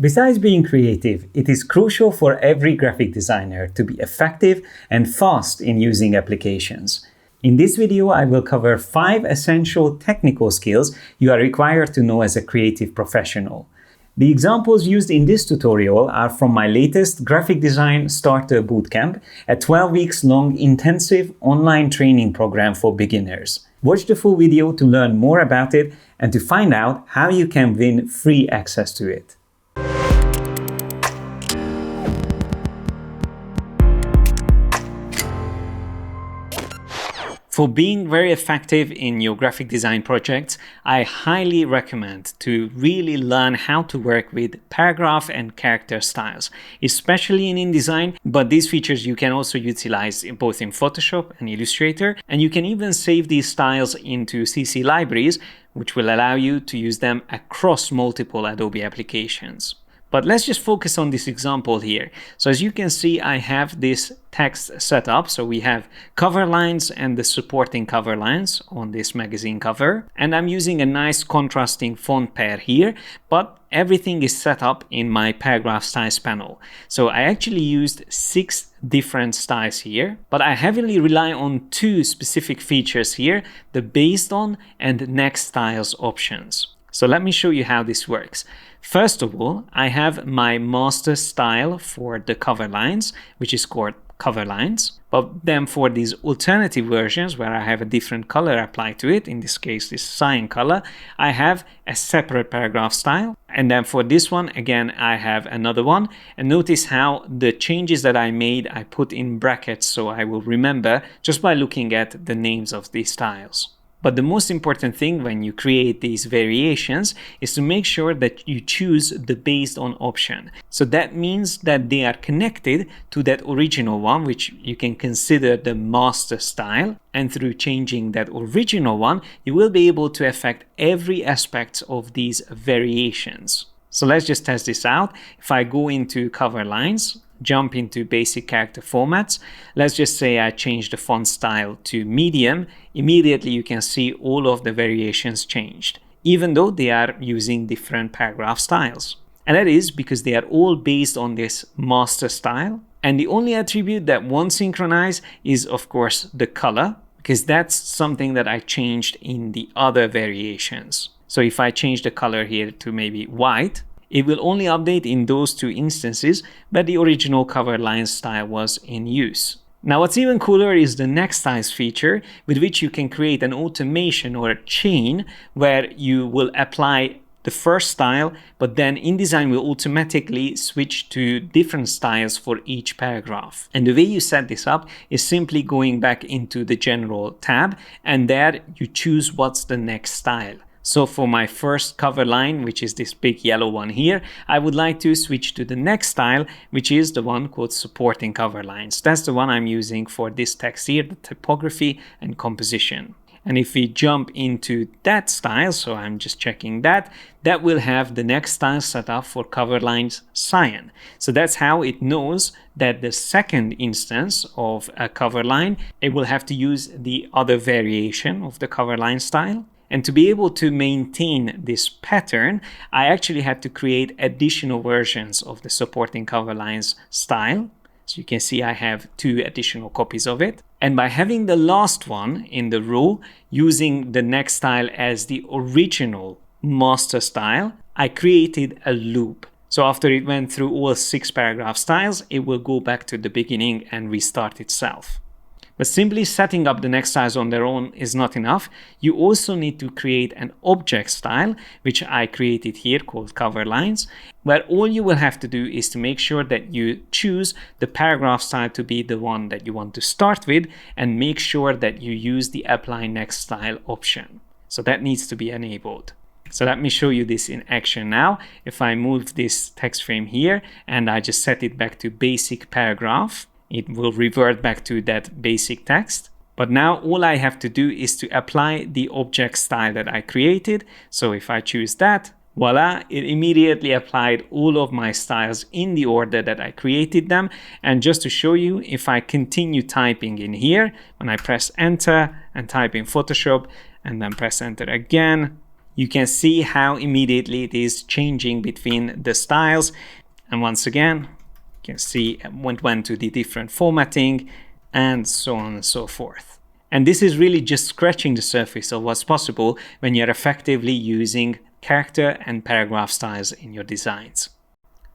Besides being creative, it is crucial for every graphic designer to be effective and fast in using applications. In this video, I will cover 5 essential technical skills you are required to know as a creative professional. The examples used in this tutorial are from my latest Graphic Design Starter Bootcamp, a 12 weeks long intensive online training program for beginners. Watch the full video to learn more about it and to find out how you can win free access to it. For being very effective in your graphic design projects, I highly recommend to really learn how to work with paragraph and character styles, especially in InDesign, but these features you can also utilize both in Photoshop and Illustrator, and you can even save these styles into CC libraries, which will allow you to use them across multiple Adobe applications. But let's just focus on this example here. So as you can see, I have this text set up. So we have cover lines and the supporting cover lines on this magazine cover. And I'm using a nice contrasting font pair here, but everything is set up in my paragraph styles panel. So I actually used 6 different styles here, but I heavily rely on 2 specific features here, the based on and next styles options. So let me show you how this works. First of all, I have my master style for the cover lines, which is called cover lines. But then for these alternative versions where I have a different color applied to it, in this case this cyan color, I have a separate paragraph style. And then for this one, again, I have another one. And notice how the changes that I made, I put in brackets so I will remember just by looking at the names of these styles. But the most important thing when you create these variations is to make sure that you choose the based on option. So that means that they are connected to that original one, which you can consider the master style. And through changing that original one, you will be able to affect every aspect of these variations. So let's just test this out. If I go into cover lines, jump into basic character formats. Let's just say I change the font style to medium. Immediately you can see all of the variations changed, even though they are using different paragraph styles. And that is because they are all based on this master style. And the only attribute that won't synchronize is, of course, the color, because that's something that I changed in the other variations. So if I change the color here to maybe white, it will only update in those 2 instances, but the original cover line style was in use. Now what's even cooler is the next styles feature, with which you can create an automation or a chain where you will apply the first style, but then InDesign will automatically switch to different styles for each paragraph. And the way you set this up is simply going back into the general tab, and there you choose what's the next style. So for my first cover line, which is this big yellow one here, I would like to switch to the next style, which is the one called supporting cover lines. That's the one I'm using for this text here, the typography and composition. And if we jump into that style, so I'm just checking that will have the next style set up for cover lines cyan. So that's how it knows that the second instance of a cover line, it will have to use the other variation of the cover line style. And to be able to maintain this pattern, I actually had to create additional versions of the supporting cover lines style. So you can see I have 2 additional copies of it. And by having the last one in the row, using the next style as the original master style, I created a loop. So after it went through all 6 paragraph styles, it will go back to the beginning and restart itself. But simply setting up the next styles on their own is not enough. You also need to create an object style, which I created here called cover lines, where all you will have to do is to make sure that you choose the paragraph style to be the one that you want to start with, and make sure that you use the apply next style option. So that needs to be enabled. So let me show you this in action now. If I move this text frame here and I just set it back to basic paragraph, it will revert back to that basic text. But now all I have to do is to apply the object style that I created. So if I choose that, voila, it immediately applied all of my styles in the order that I created them. And just to show you, if I continue typing in here, when I press enter and type in Photoshop and then press enter again, you can see how immediately it is changing between the styles. And once again, you can see it went to the different formatting and so on and so forth. And this is really just scratching the surface of what's possible when you're effectively using character and paragraph styles in your designs.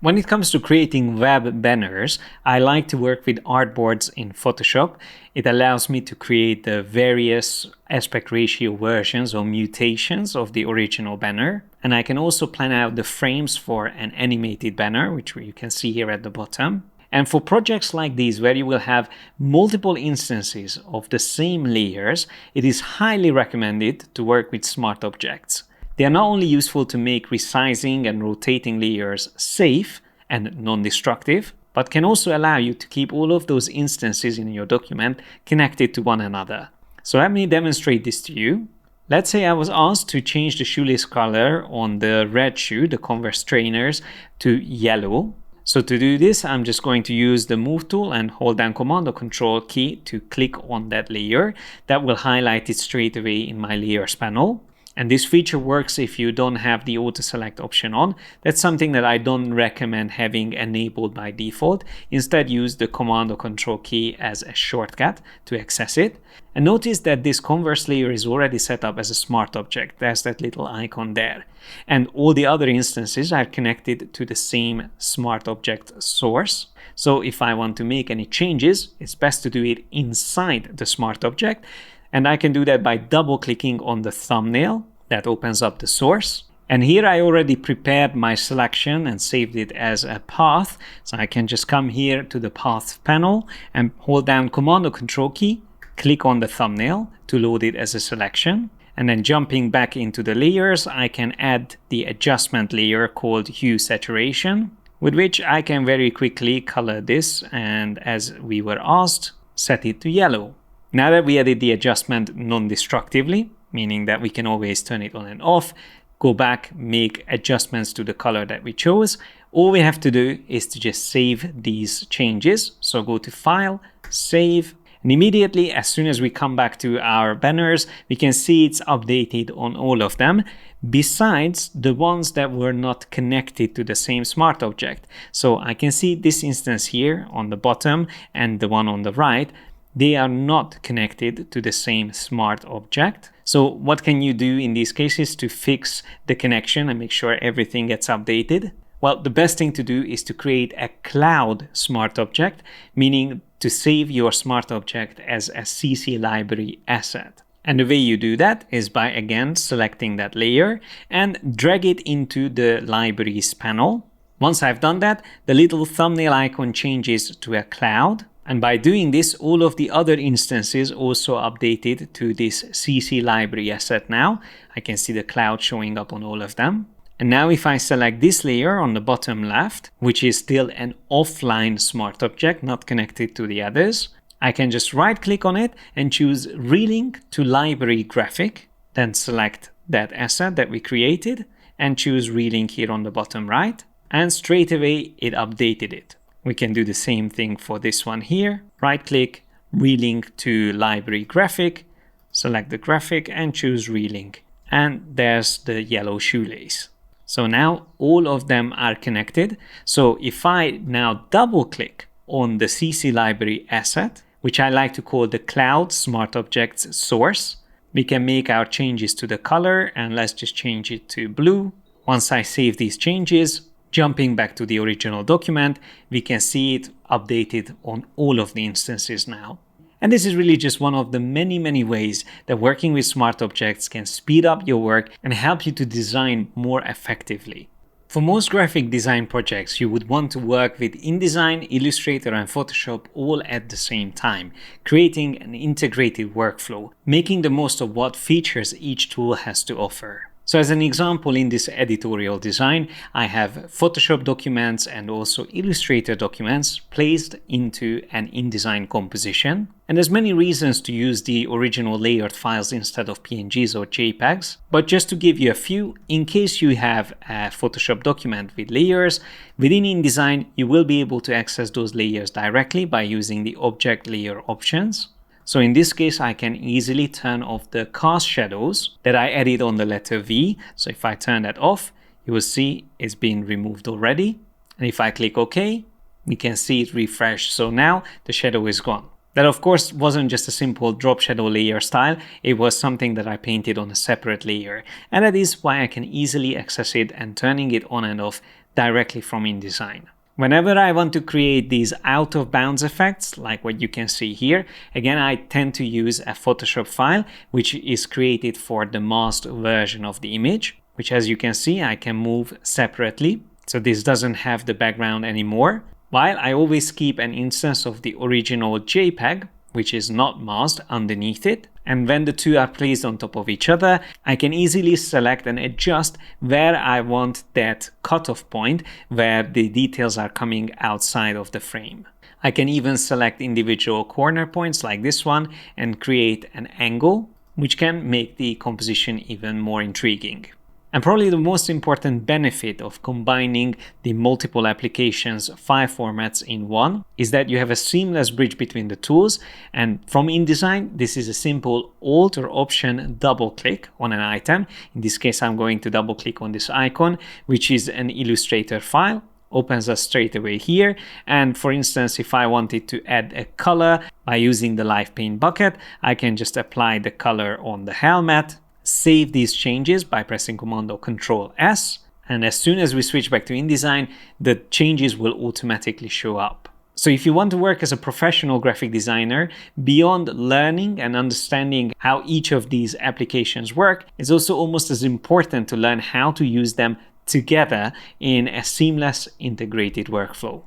When it comes to creating web banners, I like to work with Artboards in Photoshop. It allows me to create the various aspect ratio versions or mutations of the original banner. And I can also plan out the frames for an animated banner, which you can see here at the bottom. And for projects like these, where you will have multiple instances of the same layers, it is highly recommended to work with smart objects. They are not only useful to make resizing and rotating layers safe and non-destructive, but can also allow you to keep all of those instances in your document connected to one another. So let me demonstrate this to you. Let's say I was asked to change the shoelace color on the red shoe, the Converse trainers, to yellow. So to do this, I'm just going to use the Move tool and hold down Command or Control key to click on that layer. That will highlight it straight away in my layers panel. And this feature works if you don't have the auto select option on. That's something that I don't recommend having enabled by default. Instead, use the Command or Control key as a shortcut to access it. And notice that this Converse layer is already set up as a smart object. There's that little icon there. And all the other instances are connected to the same smart object source. So if I want to make any changes, it's best to do it inside the smart object. And I can do that by double clicking on the thumbnail. That opens up the source. And here I already prepared my selection and saved it as a path. So I can just come here to the path panel and hold down Command or Control key, click on the thumbnail to load it as a selection. And then jumping back into the layers, I can add the adjustment layer called Hue Saturation, with which I can very quickly color this, and as we were asked, set it to yellow. Now that we added the adjustment non-destructively, meaning that we can always turn it on and off, go back, make adjustments to the color that we chose, all we have to do is to just save these changes. So go to File, Save, and immediately as soon as we come back to our banners, we can see it's updated on all of them, besides the ones that were not connected to the same smart object. So I can see this instance here on the bottom and the one on the right. They are not connected to the same smart object. So what can you do in these cases to fix the connection and make sure everything gets updated? Well, the best thing to do is to create a cloud smart object, meaning to save your smart object as a CC library asset. And the way you do that is by again selecting that layer and drag it into the libraries panel. Once I've done that, the little thumbnail icon changes to a cloud. And by doing this, all of the other instances also updated to this CC library asset now. I can see the cloud showing up on all of them. And now if I select this layer on the bottom left, which is still an offline smart object, not connected to the others, I can just right click on it and choose Relink to Library Graphic, then select that asset that we created and choose Relink here on the bottom right. And straight away it updated it. We can do the same thing for this one here. Right click, Relink to Library Graphic, select the graphic and choose Relink. And there's the yellow shoelace. So now all of them are connected. So if I now double click on the CC library asset, which I like to call the Cloud Smart Objects source, we can make our changes to the color, and let's just change it to blue. Once I save these changes, jumping back to the original document, we can see it updated on all of the instances now. And this is really just one of the many ways that working with smart objects can speed up your work and help you to design more effectively. For most graphic design projects, you would want to work with InDesign, Illustrator and Photoshop all at the same time, creating an integrated workflow, making the most of what features each tool has to offer. So as an example, in this editorial design, I have Photoshop documents and also Illustrator documents placed into an InDesign composition. And there's many reasons to use the original layered files instead of PNGs or JPEGs. But just to give you a few, in case you have a Photoshop document with layers, within InDesign, you will be able to access those layers directly by using the object layer options. So in this case, I can easily turn off the cast shadows that I added on the letter V. So if I turn that off, you will see it's been removed already. And if I click OK, we can see it refresh. So now the shadow is gone. That of course wasn't just a simple drop shadow layer style, it was something that I painted on a separate layer. And that is why I can easily access it and turning it on and off directly from InDesign. Whenever I want to create these out of bounds effects, like what you can see here, again, I tend to use a Photoshop file, which is created for the masked version of the image, which as you can see, I can move separately. So this doesn't have the background anymore. While I always keep an instance of the original JPEG, which is not masked, underneath it. And when the two are placed on top of each other, I can easily select and adjust where I want that cutoff point, where the details are coming outside of the frame. I can even select individual corner points like this one and create an angle, which can make the composition even more intriguing. And probably the most important benefit of combining the multiple applications file formats in one is that you have a seamless bridge between the tools. And from InDesign, this is a simple Alt or Option double click on an item. In this case, I'm going to double click on this icon, which is an Illustrator file. Opens us straight away here. And for instance, if I wanted to add a color by using the Live Paint bucket, I can just apply the color on the helmet. Save these changes by pressing Command or Control S, and as soon as we switch back to InDesign, the changes will automatically show up. So if you want to work as a professional graphic designer, beyond learning and understanding how each of these applications work, it's also almost as important to learn how to use them together in a seamless integrated workflow.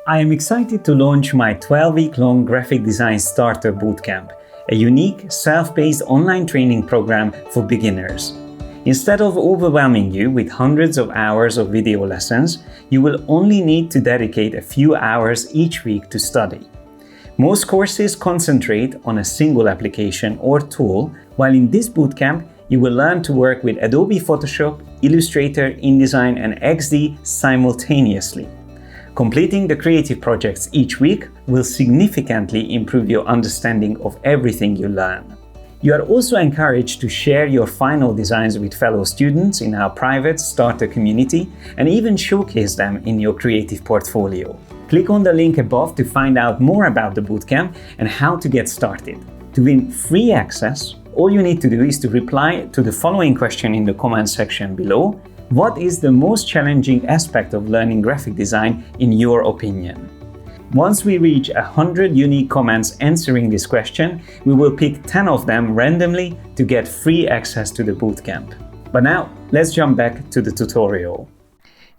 I am excited to launch my 12-week-long Graphic Design Starter Bootcamp, a unique, self-paced online training program for beginners. Instead of overwhelming you with hundreds of hours of video lessons, you will only need to dedicate a few hours each week to study. Most courses concentrate on a single application or tool, while in this bootcamp, you will learn to work with Adobe Photoshop, Illustrator, InDesign and XD simultaneously. Completing the creative projects each week will significantly improve your understanding of everything you learn. You are also encouraged to share your final designs with fellow students in our private starter community and even showcase them in your creative portfolio. Click on the link above to find out more about the bootcamp and how to get started. To win free access, all you need to do is to reply to the following question in the comment section below. What is the most challenging aspect of learning graphic design in your opinion? Once we reach 100 unique comments answering this question, we will pick 10 of them randomly to get free access to the bootcamp. But now, let's jump back to the tutorial.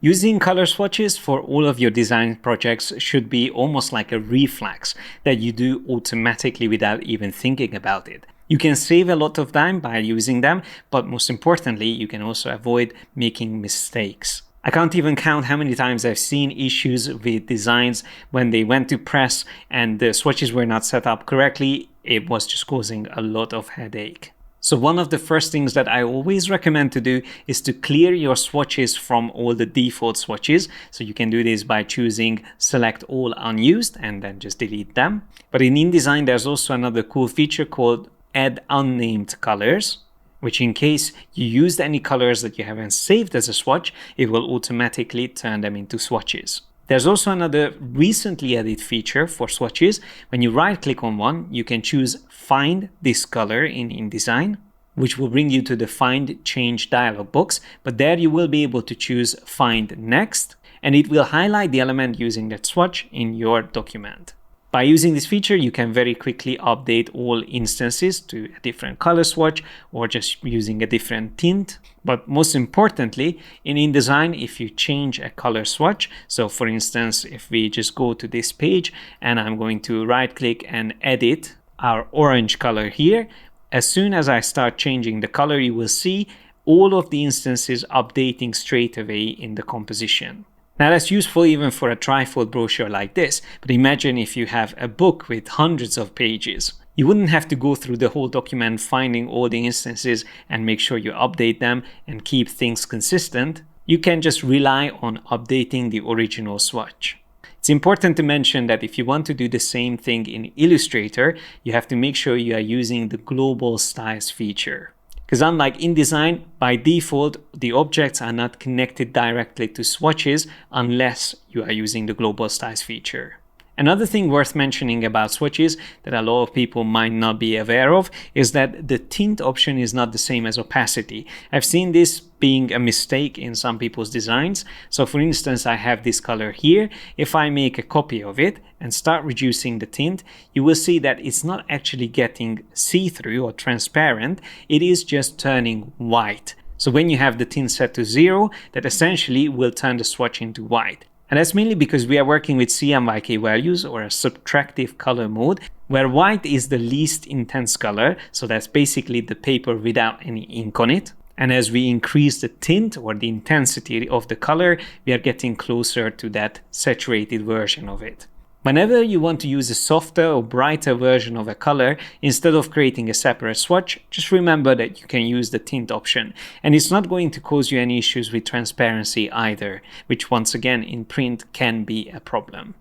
Using color swatches for all of your design projects should be almost like a reflex that you do automatically without even thinking about it. You can save a lot of time by using them, but most importantly, you can also avoid making mistakes. I can't even count how many times I've seen issues with designs when they went to press and the swatches were not set up correctly. It was just causing a lot of headache. So one of the first things that I always recommend to do is to clear your swatches from all the default swatches. So you can do this by choosing select all unused and then just delete them. But in InDesign, there's also another cool feature called add unnamed colors, which in case you used any colors that you haven't saved as a swatch, it will automatically turn them into swatches. There's also another recently added feature for swatches. When you right click on one, you can choose find this color in InDesign, which will bring you to the find change dialog box, but there you will be able to choose find next, and it will highlight the element using that swatch in your document. By using this feature, you can very quickly update all instances to a different color swatch or just using a different tint. But most importantly, in InDesign, if you change a color swatch, so for instance, if we just go to this page and I'm going to right click and edit our orange color here, as soon as I start changing the color, you will see all of the instances updating straight away in the composition. Now that's useful even for a trifold brochure like this, but imagine if you have a book with hundreds of pages. You wouldn't have to go through the whole document finding all the instances and make sure you update them and keep things consistent. You can just rely on updating the original swatch. It's important to mention that if you want to do the same thing in Illustrator, you have to make sure you are using the global styles feature. Because unlike InDesign, by default, the objects are not connected directly to swatches unless you are using the global styles feature. Another thing worth mentioning about swatches that a lot of people might not be aware of is that the tint option is not the same as opacity. I've seen this being a mistake in some people's designs. So for instance, I have this color here. If I make a copy of it and start reducing the tint, you will see that it's not actually getting see-through or transparent. It is just turning white. So when you have the tint set to 0, that essentially will turn the swatch into white. And that's mainly because we are working with CMYK values, or a subtractive color mode, where white is the least intense color. So that's basically the paper without any ink on it. And as we increase the tint or the intensity of the color, we are getting closer to that saturated version of it. Whenever you want to use a softer or brighter version of a color, instead of creating a separate swatch, just remember that you can use the tint option. And it's not going to cause you any issues with transparency either, which once again in print can be a problem.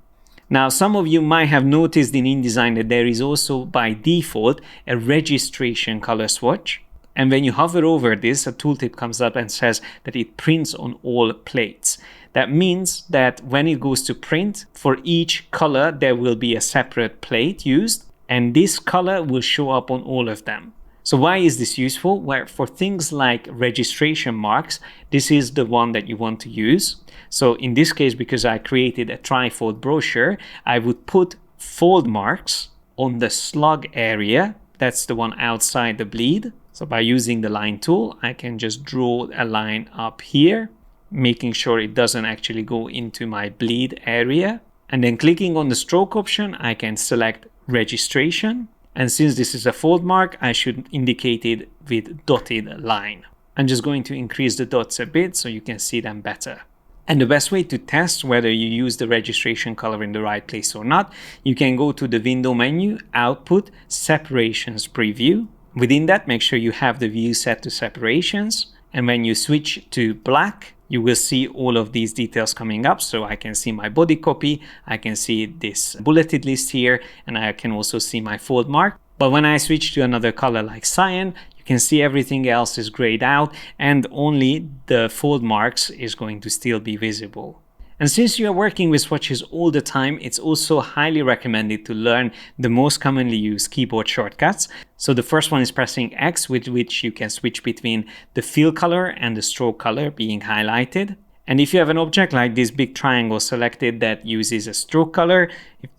Now, some of you might have noticed in InDesign that there is also by default a registration color swatch. And when you hover over this, a tooltip comes up and says that it prints on all plates. That means that when it goes to print, for each color there will be a separate plate used, and this color will show up on all of them. So why is this useful? Well, for things like registration marks, this is the one that you want to use. So in this case, because I created a trifold brochure, I would put fold marks on the slug area. That's the one outside the bleed. So by using the line tool, I can just draw a line up here, making sure it doesn't actually go into my bleed area. And then clicking on the stroke option, I can select registration. And since this is a fold mark, I should indicate it with dotted line. I'm just going to increase the dots a bit so you can see them better. And the best way to test whether you use the registration color in the right place or not, you can go to the window menu, Output, Separations Preview. Within that, make sure you have the view set to separations. And when you switch to black, you will see all of these details coming up. So I can see my body copy, I can see this bulleted list here, and I can also see my fold mark. But when I switch to another color like cyan, you can see everything else is grayed out and only the fold marks is going to still be visible. And since you are working with swatches all the time, it's also highly recommended to learn the most commonly used keyboard shortcuts. So the first one is pressing X, with which you can switch between the fill color and the stroke color being highlighted. And if you have an object like this big triangle selected that uses a stroke color,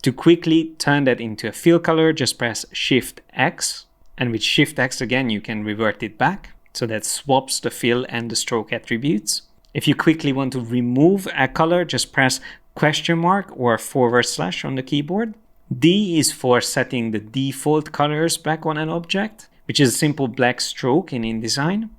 to quickly turn that into a fill color, just press Shift X. And with Shift X again, you can revert it back. So that swaps the fill and the stroke attributes. If you quickly want to remove a color, just press question mark or / on the keyboard. D is for setting the default colors back on an object, which is a simple black stroke in InDesign.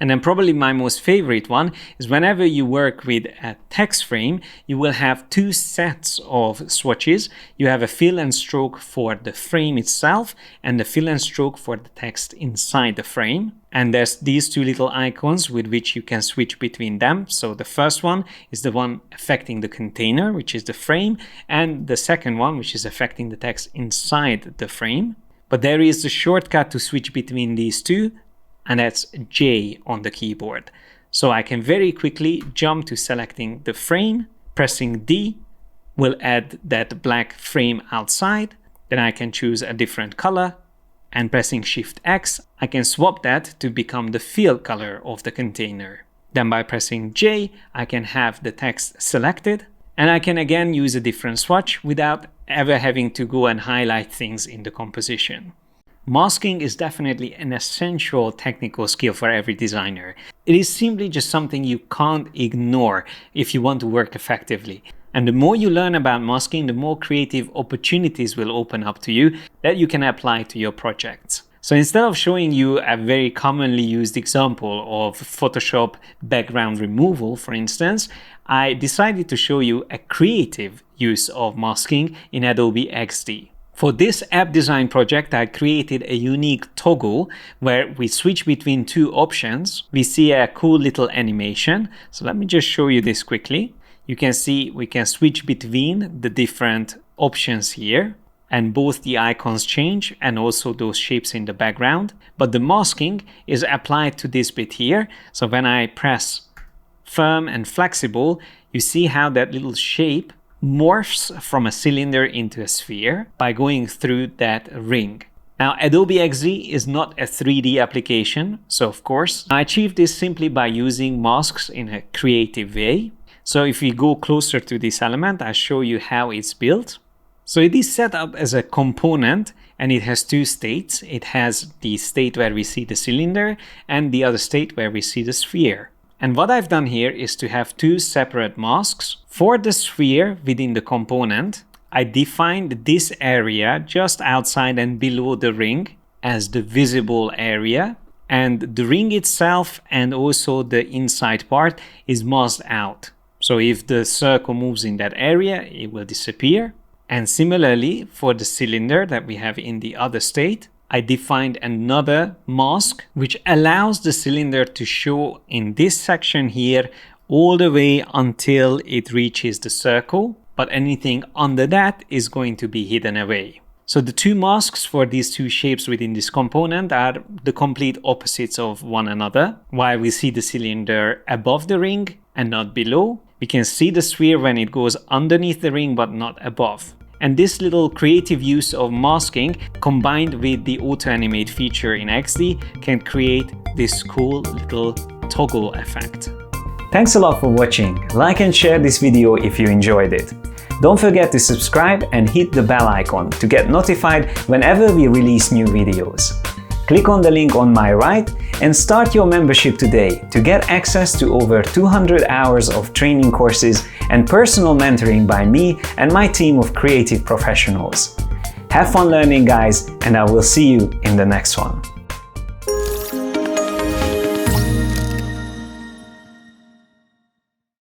And then probably my most favorite one is whenever you work with a text frame, you will have two sets of swatches. You have a fill and stroke for the frame itself and the fill and stroke for the text inside the frame. And there's these two little icons with which you can switch between them. So the first one is the one affecting the container, which is the frame, and the second one, which is affecting the text inside the frame. But there is a shortcut to switch between these two, and that's J on the keyboard. So I can very quickly jump to selecting the frame, pressing D will add that black frame outside. Then I can choose a different color, and pressing Shift X, I can swap that to become the fill color of the container. Then by pressing J, I can have the text selected, and I can again use a different swatch without ever having to go and highlight things in the composition. Masking is definitely an essential technical skill for every designer. It is simply just something you can't ignore if you want to work effectively. And the more you learn about masking, the more creative opportunities will open up to you that you can apply to your projects. So instead of showing you a very commonly used example of Photoshop background removal, for instance, I decided to show you a creative use of masking in Adobe XD. For this app design project, I created a unique toggle where we switch between two options. We see a cool little animation. So let me just show you this quickly. you can see we can switch between the different options here, and both the icons change and also those shapes in the background. But the masking is applied to this bit here. So when I press firm and flexible, you see how that little shape morphs from a cylinder into a sphere by going through that ring. Now, Adobe XD is not a 3D application, so of course, I achieved this simply by using masks in a creative way. So if we go closer to this element, I'll show you how it's built. So it is set up as a component and it has two states. It has the state where we see the cylinder and the other state where we see the sphere. And what I've done here is to have two separate masks. For the sphere within the component, I defined this area just outside and below the ring as the visible area. And the ring itself and also the inside part is masked out. So if the circle moves in that area, it will disappear. And similarly, for the cylinder that we have in the other state, I defined another mask which allows the cylinder to show in this section here all the way until it reaches the circle, but anything under that is going to be hidden away. So the two masks for these two shapes within this component are the complete opposites of one another. While we see the cylinder above the ring and not below, we can see the sphere when it goes underneath the ring but not above. And this little creative use of masking combined with the auto animate feature in XD can create this cool little toggle effect. Thanks a lot for watching. Like and share this video if you enjoyed it. Don't forget to subscribe and hit the bell icon to get notified whenever we release new videos. Click on the link on my right and start your membership today to get access to over 200 hours of training courses and personal mentoring by me and my team of creative professionals. Have fun learning, guys, and I will see you in the next one.